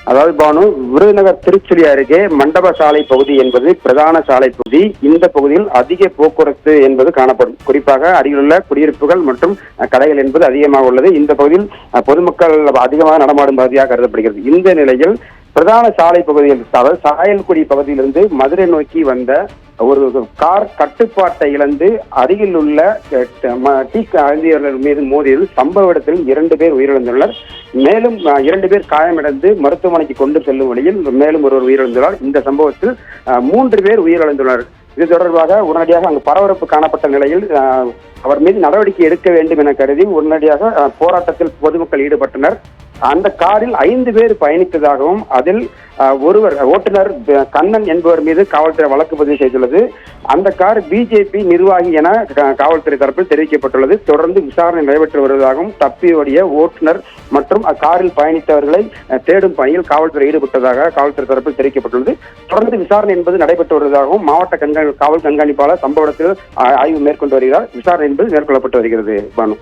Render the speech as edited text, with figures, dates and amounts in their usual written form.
அதாவது பானு, விருதுநகர் திருச்சுழி அருகே மண்டப சாலை பகுதி என்பது பிரதான சாலை பகுதி. இந்த பகுதியில் அதிக போக்குவரத்து என்பது காணப்படும். குறிப்பாக அருகிலுள்ள குடியிருப்புகள் மற்றும் கடைகள் என்பது அதிகமாக உள்ளது. இந்த பகுதியில் பொதுமக்கள் அதிகமாக நடமாடும் பகுதியாக கருதப்படுகிறது. இந்த நிலையில் பிரதான சாலை பகுதியில், அதாவது சாயல்குடி பகுதியிலிருந்து மதுரை நோக்கி வந்த ஒரு கார் கட்டுப்பாட்டை இழந்து அருகில் உள்ள டீ அருந்தியவர்கள் மீது மோதியதில் சம்பவ இடத்தில் 2 பேர் உயிரிழந்துள்ளனர். மேலும் 2 பேர் காயமடைந்து மருத்துவமனைக்கு கொண்டு செல்லும் வழியில் மேலும் ஒருவர் உயிரிழந்துள்ளார். இந்த சம்பவத்தில் 3 பேர் உயிரிழந்துள்ளனர். இது தொடர்பாக உடனடியாக அங்கு பரபரப்பு காணப்பட்ட நிலையில் அவர் மீது நடவடிக்கை எடுக்க வேண்டும் என கருதி உடனடியாக போராட்டத்தில் பொதுமக்கள் ஈடுபட்டனர். அந்த காரில் 5 பேர் பயணித்ததாகவும் அதில் ஒருவர் ஓட்டுநர் கண்ணன் என்பவர் மீது காவல்துறை வழக்கு பதிவு செய்துள்ளது. அந்த கார் பிஜேபி நிர்வாகி என காவல்துறை தரப்பில் தெரிவிக்கப்பட்டுள்ளது. தொடர்ந்து விசாரணை நடைபெற்று வருவதாகவும் தப்பியோடிய ஓட்டுநர் மற்றும் அக்காரில் பயணித்தவர்களை தேடும் பணியில் காவல்துறை ஈடுபட்டதாக காவல்துறை தரப்பில் தெரிவிக்கப்பட்டுள்ளது. தொடர்ந்து விசாரணை என்பது நடைபெற்று வருவதாகவும் மாவட்ட காவல் கண்காணிப்பாளர் சம்பவ இடத்தில் ஆய்வு மேற்கொண்டு வருகிறார். விசாரணை என்பது மேற்கொள்ளப்பட்டு வருகிறது. பானு.